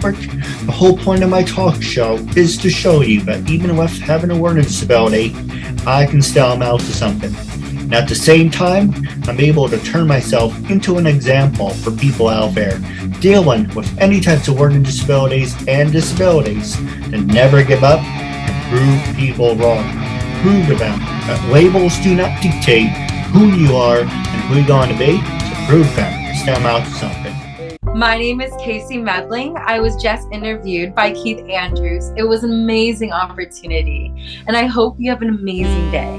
Network. The whole point of my talk show is to show you that even with having a learning disability, I can still amount to something. And at the same time, I'm able to turn myself into an example for people out there dealing with any types of learning disabilities and disabilities to never give up and prove people wrong. Prove to them that labels do not dictate who you are and who you're going to be, to prove them, still amount to something. My name is Kaci Medling. I was just interviewed by Keith Andrews. It was an amazing opportunity, and I hope you have an amazing day.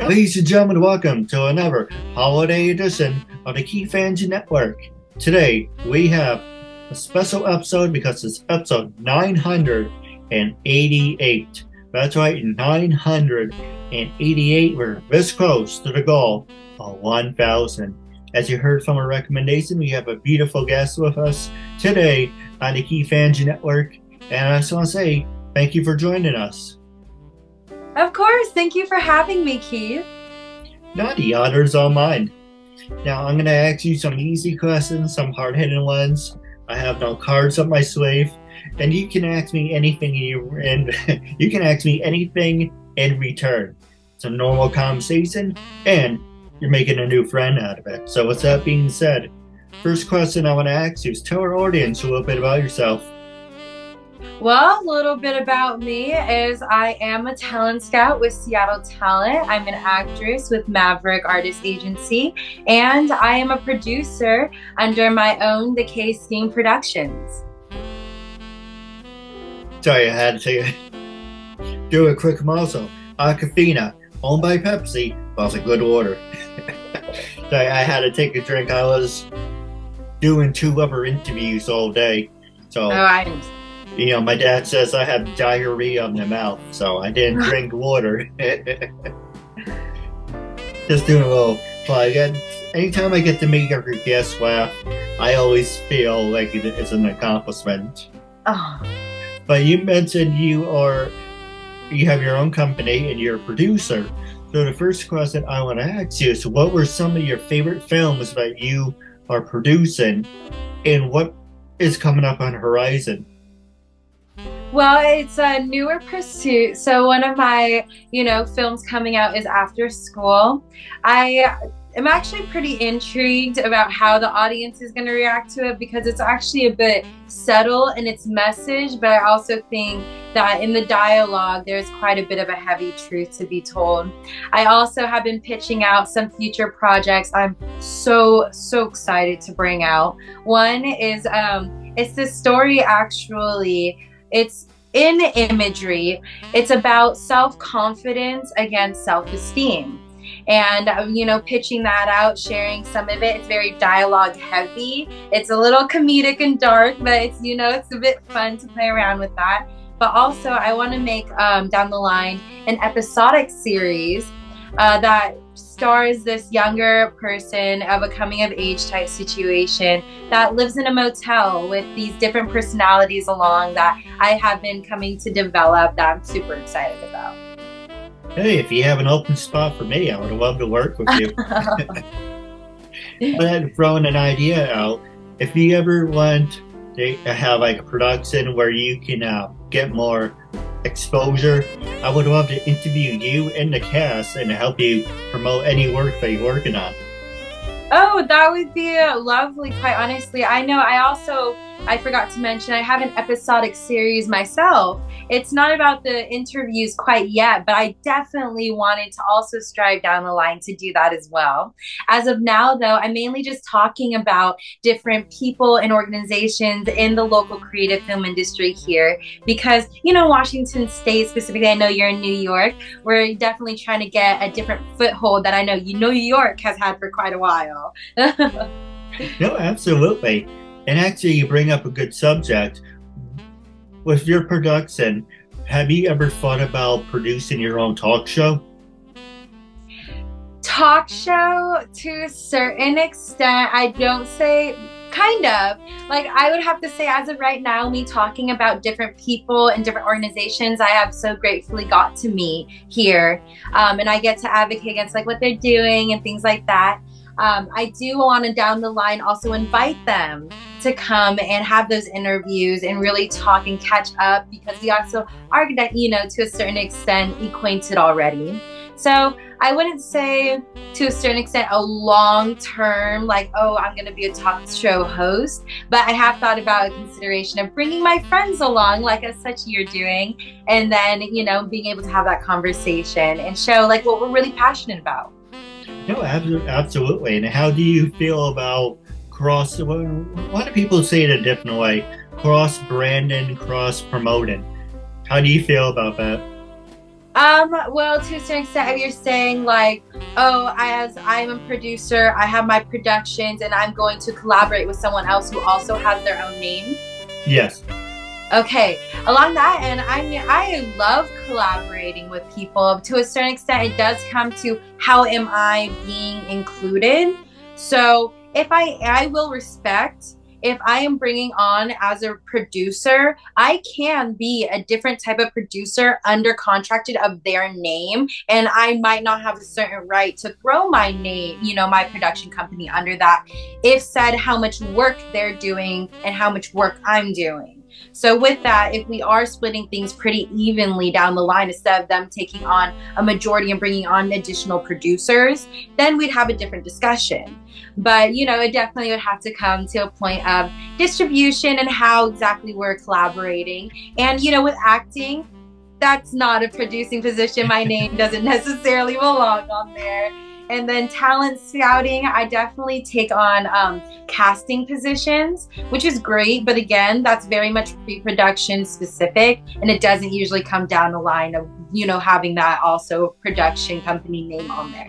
Ladies and gentlemen, welcome to another holiday edition of the KeithAndrewNetwork. Today, we have a special episode because it's episode 988. That's right, 988. We're this close to the goal of 1,000. As you heard from our recommendation, we have a beautiful guest with us today on the KeithAndrewNetwork. And I just want to say thank you for joining us. Of course. Thank you for having me, Keith. Now, the honor's all mine. Now, I'm going to ask you some easy questions, some hard-hitting ones. I have no cards up my sleeve. And you can ask me anything you can ask me anything in return. It's a normal conversation, and you're making a new friend out of it. So with that being said, first question I want to ask you is tell our audience a little bit about yourself. Well, a little bit about me is I am a talent scout with Seattle Talent. I'm an actress with Maverick Artist Agency, and I am a producer under my own The Kaci Productions. Sorry, I had to do a quick commercial. Aquafina, owned by Pepsi, was a good order. Sorry, I had to take a drink. I was doing 2 other interviews all day. So, you know, my dad says I have diarrhea in the mouth, so I didn't drink water. Just doing a little plug. Anytime I get to make a guest laugh, I always feel like it's an accomplishment. Oh. But you mentioned you have your own company and you're a producer. So the first question I want to ask you is, what were some of your favorite films that you are producing, and what is coming up on the horizon? Well, it's a newer pursuit. So one of my, films coming out is After School. I'm actually pretty intrigued about how the audience is going to react to it, because it's actually a bit subtle in its message, but I also think that in the dialogue there's quite a bit of a heavy truth to be told. I also have been pitching out some future projects I'm so excited to bring out. One is it's this story, actually. It's in imagery. It's about self-confidence against self-esteem. And, pitching that out, sharing some of it. It's very dialogue heavy. It's a little comedic and dark, but it's, it's a bit fun to play around with that. But also I want to make, down the line, an episodic series that stars this younger person of a coming of age type situation that lives in a motel with these different personalities along that I have been coming to develop that I'm super excited about. Hey, if you have an open spot for me, I would love to work with you. But throwing an idea out, if you ever want to have like a production where you can get more exposure, I would love to interview you and the cast and help you promote any work that you're working on. Oh, that would be lovely, quite honestly. I forgot to mention, I have an episodic series myself. It's not about the interviews quite yet, but I definitely wanted to also strive down the line to do that as well. As of now, though, I'm mainly just talking about different people and organizations in the local creative film industry here, because, Washington State specifically, I know you're in New York, we're definitely trying to get a different foothold that I know New York has had for quite a while. No, absolutely. And actually, you bring up a good subject. With your production, have you ever thought about producing your own talk show? Talk show, to a certain extent. I don't say, kind of. Like, I would have to say, as of right now, me talking about different people and different organizations I have so gratefully got to meet here. And I get to advocate against like what they're doing and things like that. I do want to down the line also invite them to come and have those interviews and really talk and catch up, because we also are, you know, to a certain extent acquainted already. So I wouldn't say to a certain extent a long-term, like, oh, I'm going to be a talk show host, but I have thought about a consideration of bringing my friends along, like as such you're doing, and then, you know, being able to have that conversation and show like what we're really passionate about. No, absolutely. And how do you feel about cross, why do people say it a different way? Cross-branding, cross-promoting. How do you feel about that? Well, to a certain extent, if you're saying like, oh, as I'm a producer, I have my productions and I'm going to collaborate with someone else who also has their own name. Yes. Okay, along that end, I mean, I love collaborating with people. To a certain extent, it does come to how am I being included. So if I will respect, if I am bringing on as a producer, I can be a different type of producer under contracted of their name. And I might not have a certain right to throw my name, you know, my production company under that, if said how much work they're doing and how much work I'm doing. So with that, if we are splitting things pretty evenly down the line, instead of them taking on a majority and bringing on additional producers, then we'd have a different discussion. But, you know, it definitely would have to come to a point of distribution and how exactly we're collaborating. And, you know, with acting, that's not a producing position. My name doesn't necessarily belong on there. And then talent scouting, I definitely take on casting positions, which is great. But again, that's very much pre-production specific. And it doesn't usually come down the line of, you know, having that also production company name on there.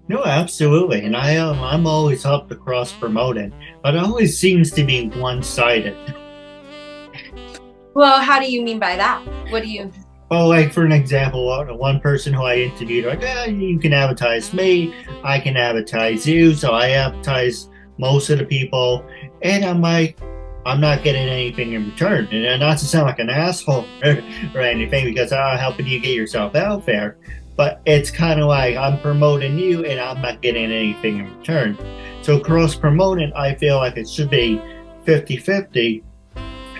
No, absolutely. And I'm always up to cross-promoting, but it always seems to be one-sided. Well, how do you mean by that? What do you... Well, like for an example, one person who I interviewed, like, you can advertise me, I can advertise you, so I advertise most of the people, and I'm like, I'm not getting anything in return. And not to sound like an asshole or anything, because I'm helping you get yourself out there, but it's kind of like I'm promoting you and I'm not getting anything in return. So cross-promoting, I feel like it should be 50-50.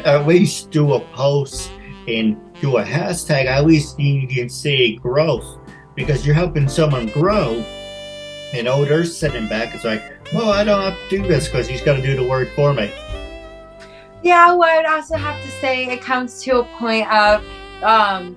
At least do a post and do a hashtag. At least you can see growth, because you're helping someone grow. And oh, they're sitting back. It's like, well, I don't have to do this because he's got to do the work for me. Yeah, well, I would also have to say it comes to a point of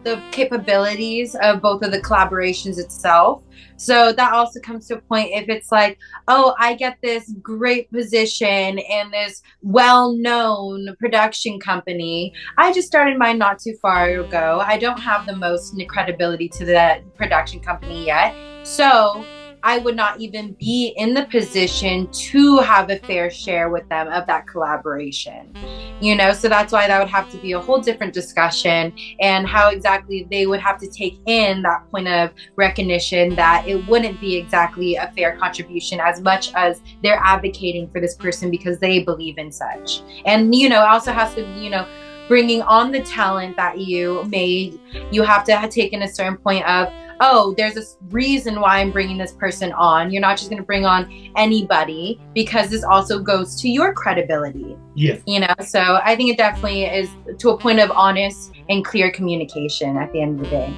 the capabilities of both of the collaborations itself. So that also comes to a point if it's like, oh, I get this great position in this well-known production company. I just started mine not too far ago. I don't have the most credibility to that production company yet. So I would not even be in the position to have a fair share with them of that collaboration, you know? So that's why that would have to be a whole different discussion, and how exactly they would have to take in that point of recognition that it wouldn't be exactly a fair contribution as much as they're advocating for this person because they believe in such. And, you know, it also has to, you know, bringing on the talent that you made, you have to take in a certain point of, oh, there's a reason why I'm bringing this person on. You're not just going to bring on anybody, because this also goes to your credibility. Yeah. You know, so I think it definitely is to a point of honest and clear communication at the end of the day.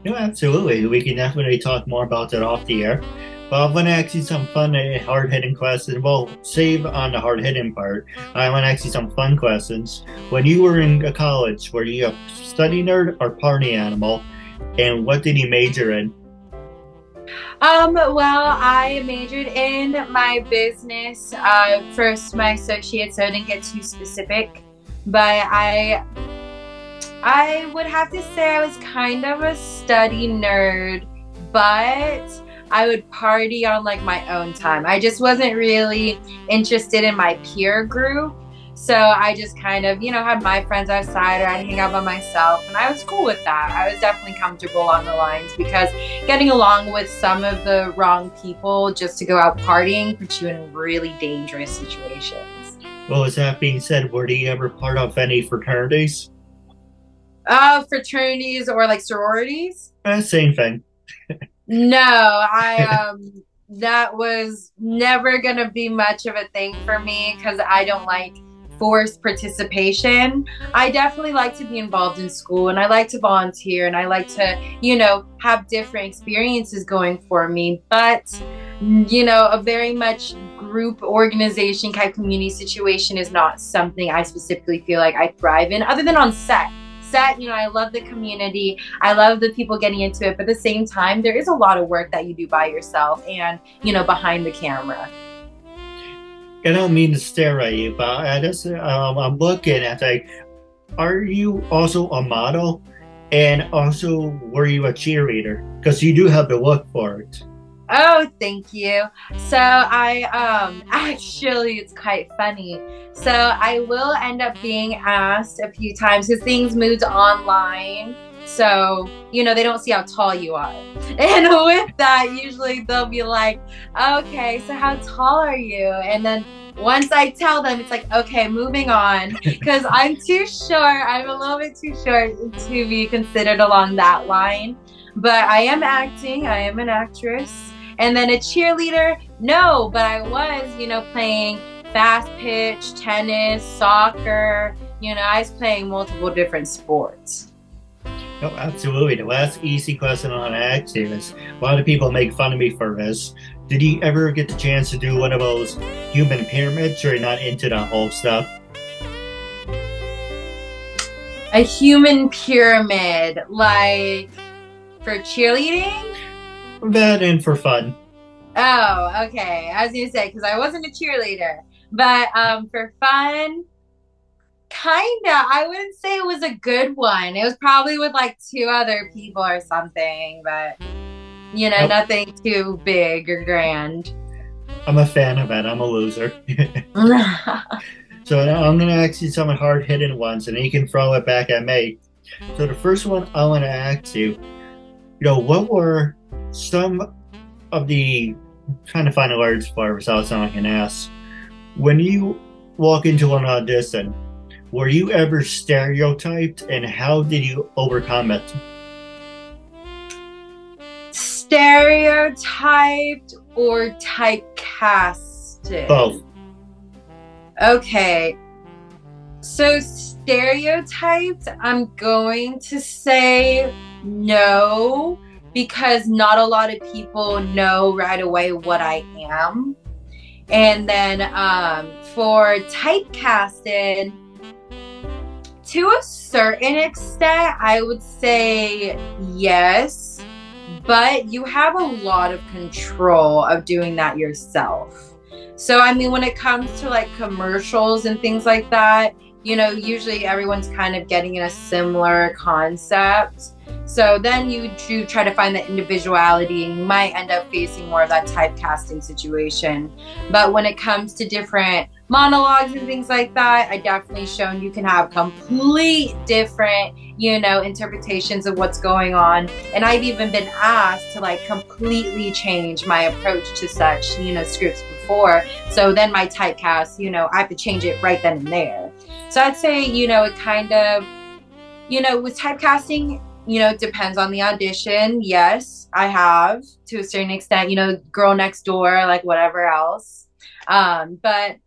No, absolutely. We can definitely talk more about that off the air. But I want to ask you some fun, hard-hitting questions. Well, save on the hard-hitting part. I want to ask you some fun questions. When you were in college, were you a study nerd or party animal? And what did you major in? Well, I majored in my business, first my associate, so I didn't get too specific. But I would have to say I was kind of a study nerd, but I would party on like my own time. I just wasn't really interested in my peer group. So I just kind of, you know, had my friends outside, or I'd hang out by myself, and I was cool with that. I was definitely comfortable on the lines, because getting along with some of the wrong people just to go out partying puts you in really dangerous situations. Well, with that being said, were you ever part of any fraternities? Fraternities or like sororities? Same thing. No, that was never gonna be much of a thing for me because I don't like forced participation. I definitely like to be involved in school, and I like to volunteer, and I like to, you know, have different experiences going for me. But, you know, a very much group organization type community situation is not something I specifically feel like I thrive in, other than on set. You know, I love the community. I love the people getting into it. But at the same time, there is a lot of work that you do by yourself and, you know, behind the camera. I don't mean to stare at you, but I just, I'm looking at, like, are you also a model? And also, were you a cheerleader? Because you do have the look for it. Oh, thank you. So I actually, it's quite funny. So I will end up being asked a few times because things moved online. So, you know, they don't see how tall you are. And with that, usually they'll be like, okay, so how tall are you? And then once I tell them, it's like, okay, moving on. Because I'm too short. I'm a little bit too short to be considered along that line. But I am acting. I am an actress. And then a cheerleader, no, but I was, you know, playing fast pitch, tennis, soccer. You know, I was playing multiple different sports. Oh, absolutely. The last easy question on acting is, a lot of people make fun of me for this. Did you ever get the chance to do one of those human pyramids, or you're not into that whole stuff? A human pyramid, like for cheerleading? That and for fun. Oh, okay. I was gonna say, because I wasn't a cheerleader, but for fun, kinda. I wouldn't say it was a good one. It was probably with like 2 other people or something, but you know, nothing too big or grand. I'm a fan of that. I'm a loser. So now I'm gonna ask you some hard-hitting ones, and then you can throw it back at me. So the first one I want to ask you, what were some of the, trying to find the words for it without someone can ask, when you walk into an audition, were you ever stereotyped, and how did you overcome it? Stereotyped or typecasted? Both. Okay. So stereotyped, I'm going to say no, because not a lot of people know right away what I am. And then for typecasted, to a certain extent, I would say yes, but you have a lot of control of doing that yourself. So, I mean, when it comes to like commercials and things like that, usually everyone's kind of getting in a similar concept. So then you do try to find that individuality, and you might end up facing more of that typecasting situation. But when it comes to different monologues and things like that, I definitely shown you can have complete different, interpretations of what's going on. And I've even been asked to like completely change my approach to such, scripts before. So then my typecast, I have to change it right then and there. So I'd say, it kind of, with typecasting, it depends on the audition. Yes, I have to a certain extent, girl next door, like whatever else. But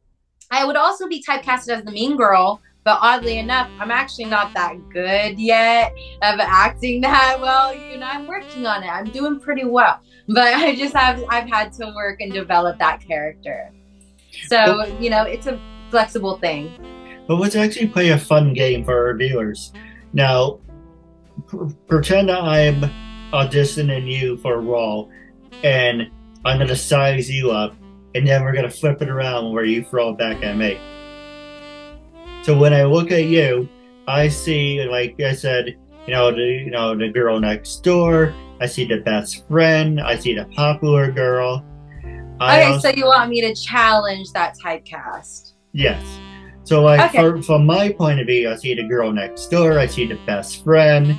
I would also be typecasted as the mean girl. But oddly enough, I'm actually not that good yet of acting that well. I'm working on it. I'm doing pretty well. But I've had to work and develop that character. So, it's a flexible thing. But let's actually play a fun game for our viewers. Now, pretend I'm auditioning you for a role, and I'm going to size you up, and then we're going to flip it around where you throw it back at me. So when I look at you, I see, like I said, the girl next door. I see the best friend. I see the popular girl. So you want me to challenge that typecast? Yes. So like, from my point of view, I see the girl next door. I see the best friend.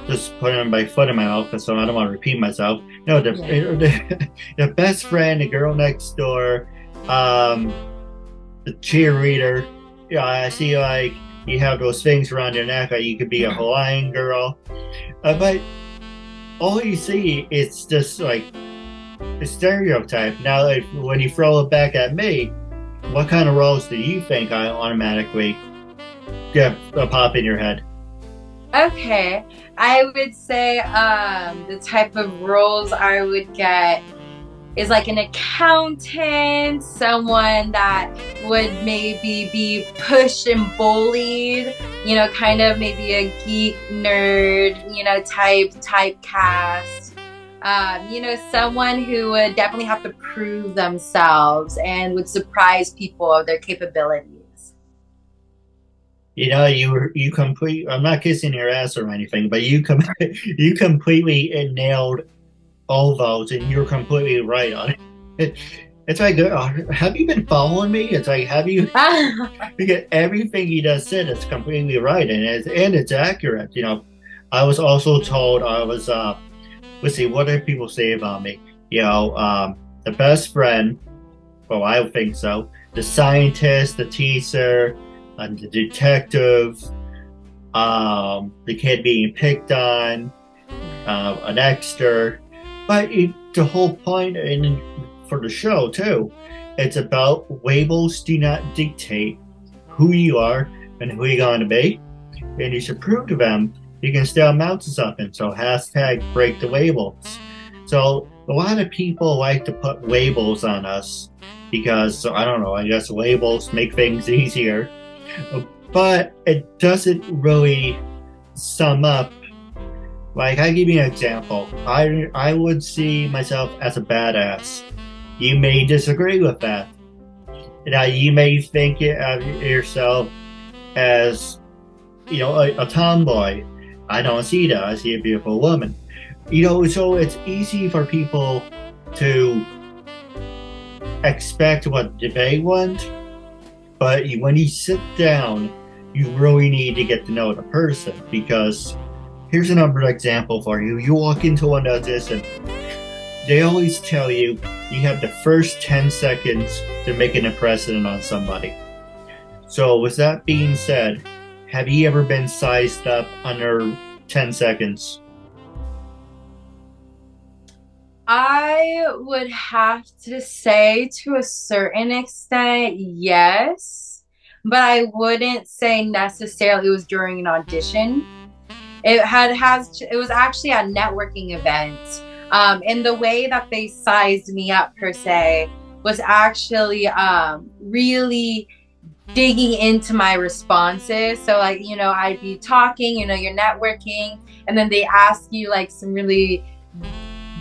Just putting my foot in my mouth, so I don't want to repeat myself. The best friend, the girl next door, the cheerleader. I see like you have those things around your neck. Like you could be a Hawaiian girl, but all you see is just like a stereotype. Now, when you throw it back at me, what kind of roles do you think I automatically get a pop in your head? Okay, I would say the type of roles I would get is like an accountant, someone that would maybe be pushed and bullied, you know, kind of maybe a geek nerd, you know, typecast. You know, someone who would definitely have to prove themselves and would surprise people of their capabilities. You know, you complete. I'm not kissing your ass or anything, but you you completely nailed all those, and you're completely right on it. It's like, have you been following me? It's like, have you? Because everything you just said is completely right, and it's accurate. You know, I was also told I was. Let's see, what do people say about me? You know, the best friend. Well, I think so. The scientist, the teacher, and the detective, the kid being picked on, an extra. But the whole point for the show, too, it's about labels do not dictate who you are and who you're going to be. And you should prove to them you can still amount to something. So hashtag break the labels. So a lot of people like to put labels on us because, I don't know, I guess labels make things easier. But it doesn't really sum up. Like, I give you an example. I would see myself as a badass. You may disagree with that. Now, you may think of yourself as, you know, a tomboy. I don't see that. I see a beautiful woman. You know, so it's easy for people to expect what they want. But when you sit down, you really need to get to know the person, because here's another example for you. You walk into an audition. They always tell you you have the first 10 seconds to make an impression on somebody. So with that being said, have you ever been sized up under 10 seconds? I would have to say to a certain extent, yes, but I wouldn't say necessarily it was during an audition. It was actually a networking event. And the way that they sized me up per se was actually really digging into my responses. So like, you know, I'd be talking, you know, you're networking, and then they ask you like some really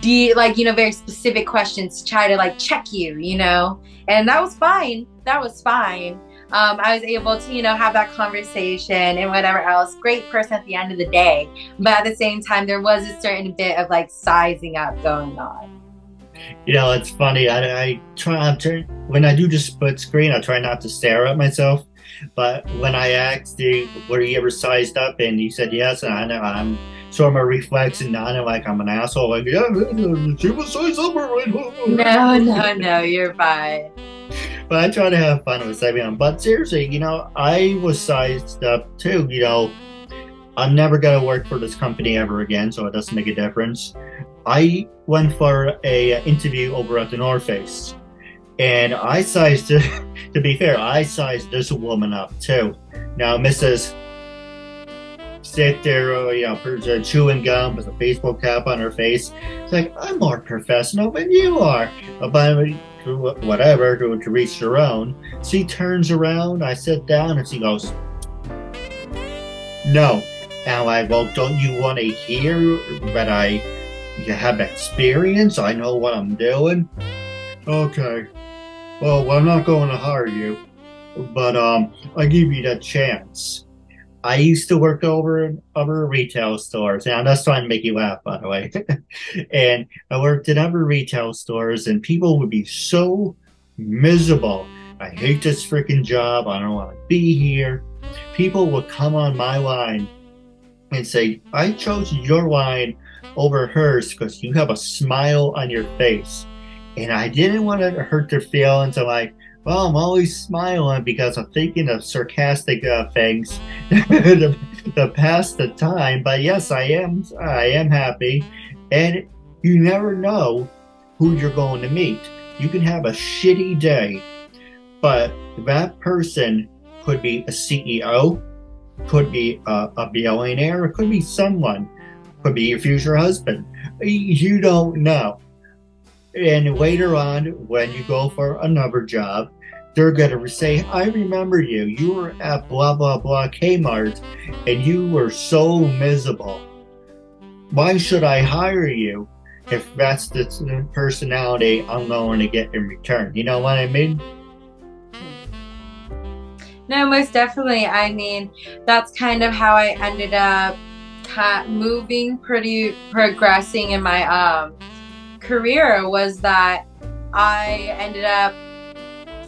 deep, like, you know, very specific questions to try to like check you, you know, and that was fine. That was fine. I was able to, you know, have that conversation and whatever else. Great person at the end of the day. But at the same time, there was a certain bit of like sizing up going on. You know, it's funny. I try when I do the split screen, I try not to stare at myself. But when I asked you, were you ever sized up? And you said yes, and I'm sort of reflexing on it like I'm an asshole. Like, yeah, she was sized up right. No, you're fine. But I try to have fun with everyone. But seriously, you know, I was sized up too. You know, I'm never gonna work for this company ever again, so it doesn't make a difference. I went for a interview over at the North Face, and I sized it. To be fair, I sized this woman up too. Now, Mrs. sit there, you know, chewing gum with a baseball cap on her face. It's like, I'm more professional than you are. But whatever, to reach her own. She turns around, I sit down, and she goes, no. And I'm like, well, don't you want to hear that I have experience? I know what I'm doing. Okay. Well, I'm not going to hire you, but I give you that chance. I used to work over in other retail stores. And I'm just trying to make you laugh, by the way. And I worked in other retail stores, and people would be so miserable. I hate this freaking job. I don't want to be here. People would come on my line and say, I chose your line over hers because you have a smile on your face. And I didn't want to hurt their feelings. I'm like, well, I'm always smiling because I'm thinking of sarcastic things to pass the time. But yes, I am happy. And you never know who you're going to meet. You can have a shitty day, but that person could be a CEO, could be a billionaire, it could be someone, could be your future husband. You don't know. And later on, when you go for another job, they're going to say, I remember you. You were at blah, blah, blah Kmart, and you were so miserable. Why should I hire you if that's the personality I'm going to get in return? You know what I mean? No, most definitely. I mean, that's kind of how I ended up progressing in my career, was that I ended up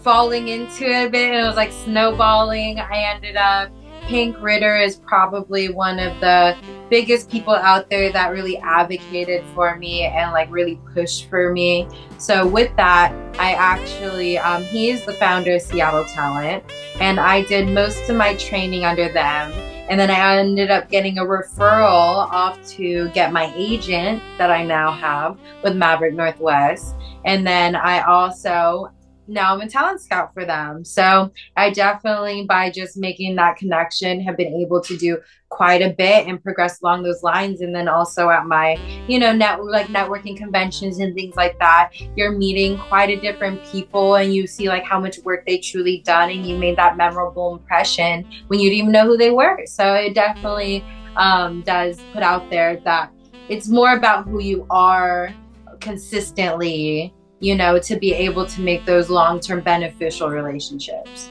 falling into it a bit, and it was like snowballing. I ended up, Hank Ritter is probably one of the biggest people out there that really advocated for me and like really pushed for me. So with that, I actually, he is the founder of Seattle Talent, and I did most of my training under them. And then I ended up getting a referral off to get my agent that I now have with Maverick Northwest. And then I also, now I'm a talent scout for them. So I definitely, by just making that connection, have been able to do quite a bit and progress along those lines. And then also at my, you know, networking conventions and things like that, you're meeting quite a different people, and you see like how much work they truly done, and you made that memorable impression when you didn't even know who they were. So it definitely does put out there that it's more about who you are consistently, you know, to be able to make those long-term beneficial relationships.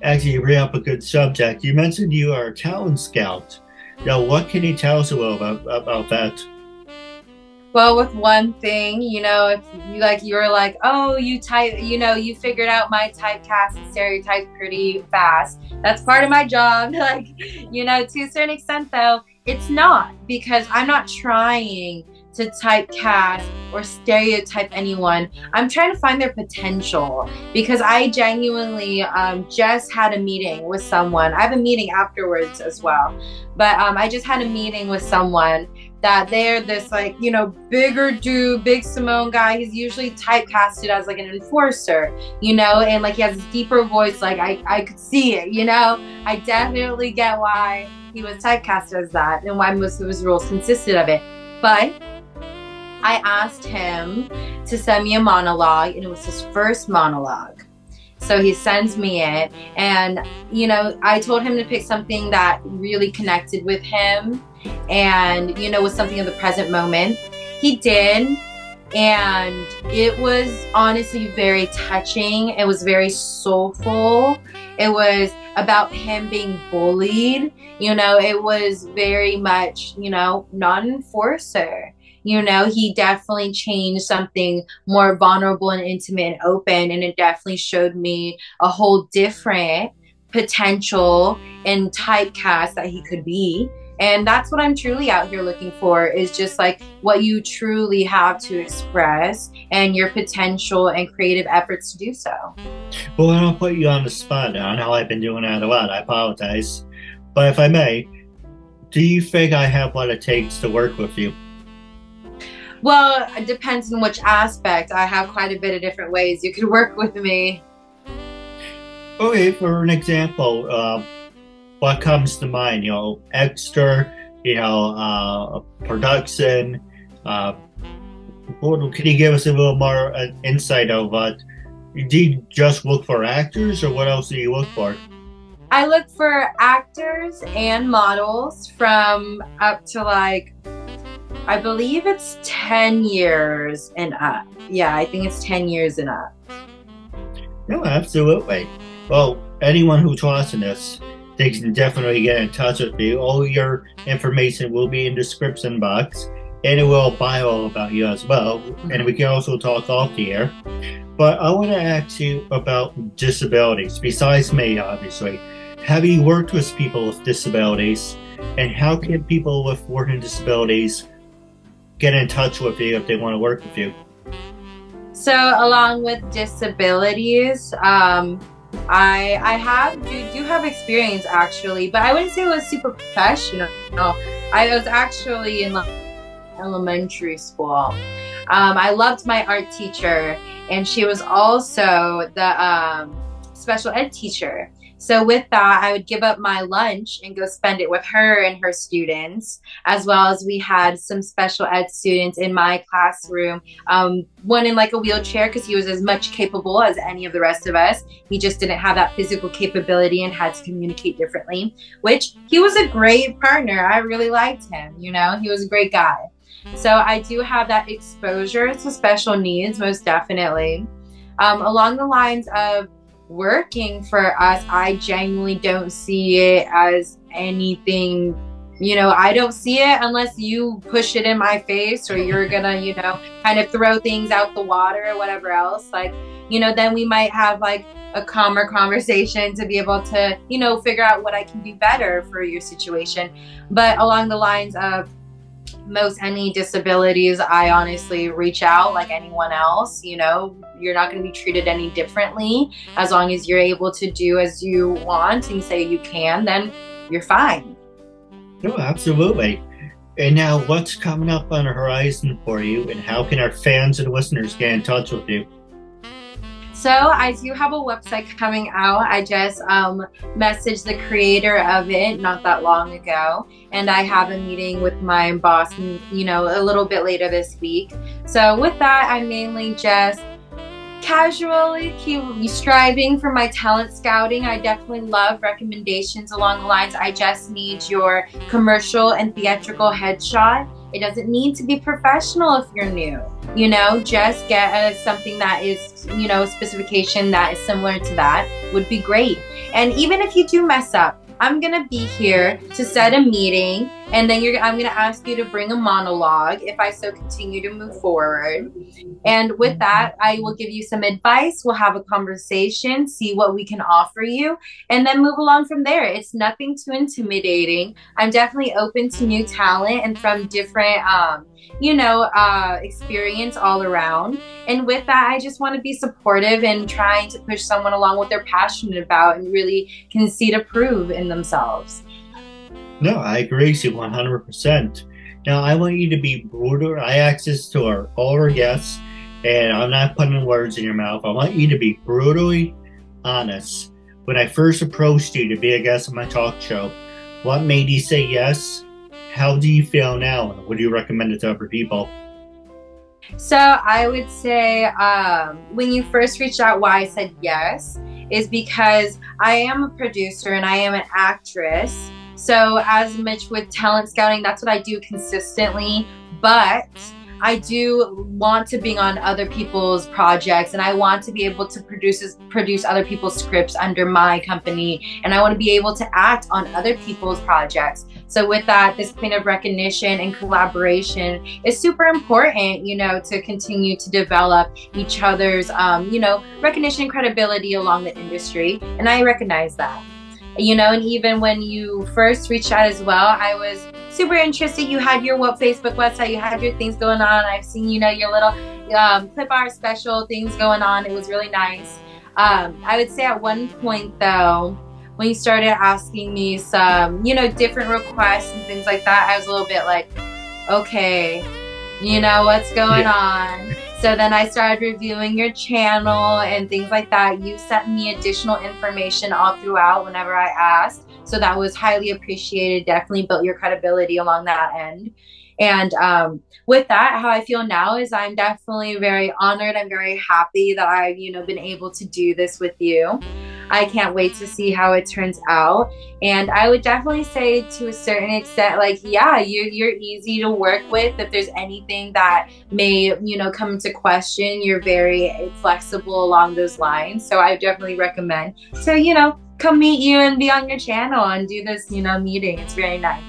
Actually, you bring up a good subject. You mentioned you are a talent scout. Now, what can you tell us a little about that? Well, with one thing, you know, if you you're like, oh, you figured out my typecast and stereotypes pretty fast. That's part of my job. Like, you know, to a certain extent, though, it's not, because I'm not trying to typecast or stereotype anyone. I'm trying to find their potential, because I genuinely just had a meeting with someone. I have a meeting afterwards as well, but I just had a meeting with someone that they're this, like, you know, bigger dude, big Simone guy. He's usually typecasted as like an enforcer, you know, and like he has this deeper voice. Like I could see it, you know. I definitely get why he was typecasted as that and why most of his roles consisted of it. But I asked him to send me a monologue, and it was his first monologue. So he sends me it, and, you know, I told him to pick something that really connected with him and, you know, was something of the present moment. He did, and it was honestly very touching. It was very soulful. It was about him being bullied. You know, it was very much, you know, not an enforcer. You know, he definitely changed something more vulnerable and intimate and open, and it definitely showed me a whole different potential and typecast that he could be. And that's what I'm truly out here looking for, is just like what you truly have to express and your potential and creative efforts to do so. Well, I don't put you on the spot. I know I've been doing that a lot. I apologize. But if I may, do you think I have what it takes to work with you? Well, it depends on which aspect. I have quite a bit of different ways you could work with me. Okay, for an example, what comes to mind? You know, extra, you know, production. Can you give us a little more insight of what? Do you just look for actors, or what else do you look for? I look for actors and models from up to like, I believe it's 10 years and up. Yeah, I think it's 10 years and up. No, absolutely. Well, anyone who's watching this, they can definitely get in touch with me. All your information will be in the description box, and it will bio about you as well. And we can also talk off the air. But I want to ask you about disabilities. Besides me, obviously, have you worked with people with disabilities? And how can people with learning disabilities get in touch with you if they want to work with you? So along with disabilities, I do have experience actually, but I wouldn't say it was super professional. I was actually in elementary school. I loved my art teacher, and she was also the special ed teacher. So with that, I would give up my lunch and go spend it with her and her students, as well as we had some special ed students in my classroom. One in like a wheelchair because he was as much capable as any of the rest of us. He just didn't have that physical capability and had to communicate differently, which he was a great partner. I really liked him, you know, he was a great guy. So I do have that exposure to special needs, most definitely. Along the lines of working for us, I genuinely don't see it as anything, you know, I don't see it unless you push it in my face or you're gonna, you know, kind of throw things out the water or whatever else. Like, you know, then we might have like a calmer conversation to be able to, you know, figure out what I can do better for your situation. But along the lines of most any disabilities, I honestly reach out like anyone else. You know, you're not going to be treated any differently as long as you're able to do as you want and say you can, then you're fine. No, absolutely. And now what's coming up on the horizon for you, and how can our fans and listeners get in touch with you? So I do have a website coming out. I just messaged the creator of it not that long ago, and I have a meeting with my boss, you know, a little bit later this week. So with that, I mainly just casually keep striving for my talent scouting. I definitely love recommendations along the lines, I just need your commercial and theatrical headshot. It doesn't need to be professional if you're new, you know, just get something that is, you know, specification that is similar to that would be great. And even if you do mess up, I'm gonna be here to set a meeting, and then I'm gonna ask you to bring a monologue if I so continue to move forward. And with that, I will give you some advice. We'll have a conversation, see what we can offer you, and then move along from there. It's nothing too intimidating. I'm definitely open to new talent and from different, you know, experience all around. And with that, I just want to be supportive and trying to push someone along what they're passionate about and really can see to prove in themselves. No, I agree with you 100%. Now, I want you to be brutal. I access to all our guests, and I'm not putting words in your mouth. I want you to be brutally honest. When I first approached you to be a guest on my talk show, what made you say yes? How do you feel now? And would you recommend it to other people? So I would say when you first reached out, why I said yes is because I am a producer and I am an actress. So as much with talent scouting, that's what I do consistently. But I do want to be on other people's projects, and I want to be able to produce other people's scripts under my company, and I want to be able to act on other people's projects. So with that, this point of recognition and collaboration is super important, you know, to continue to develop each other's, you know, recognition and credibility along the industry. And I recognize that, you know, and even when you first reached out as well, I was super interested. You had your Facebook website, you had your things going on. I've seen, you know, your little clip art special things going on. It was really nice. I would say at one point though, when you started asking me some, you know, different requests and things like that, I was a little bit like, okay, you know, what's going on? So then I started reviewing your channel and things like that. You sent me additional information all throughout whenever I asked. So that was highly appreciated. Definitely built your credibility along that end. And with that, how I feel now is I'm definitely very honored. I'm very happy that I've, you know, been able to do this with you. I can't wait to see how it turns out. And I would definitely say to a certain extent, like, yeah, you're easy to work with. If there's anything that may, you know, come into question, you're very flexible along those lines. So I definitely recommend to, you know, come meet you and be on your channel and do this, you know, meeting. It's very nice.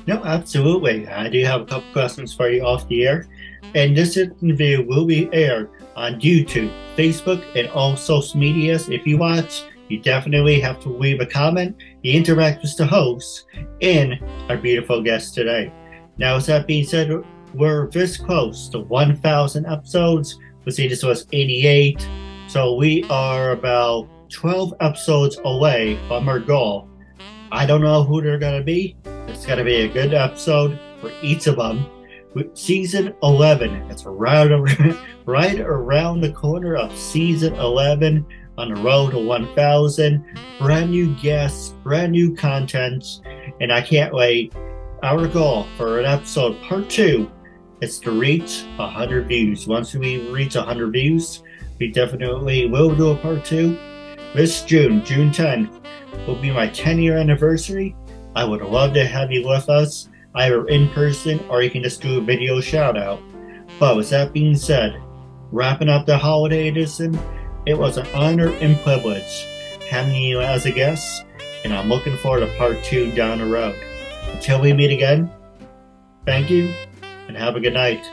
No, absolutely. I do have a couple questions for you off the air. And this interview will be aired on YouTube, Facebook, and all social medias. If you watch, you definitely have to leave a comment. You interact with the host and our beautiful guest today. Now, with that being said, we're this close to 1,000 episodes. Let's see, this was 88. So we are about 12 episodes away from our goal. I don't know who they're going to be. It's going to be a good episode for each of them. Season 11. It's right around the corner of Season 11 on the road to 1,000. Brand new guests, brand new content, and I can't wait. Our goal for an episode part 2 is to reach 100 views. Once we reach 100 views, we definitely will do a part 2. This June 10th, will be my 10-year anniversary. I would love to have you with us, either in person or you can just do a video shout out. But with that being said, wrapping up the holiday edition, it was an honor and privilege having you as a guest, and I'm looking forward to part 2 down the road. Until we meet again, thank you and have a good night.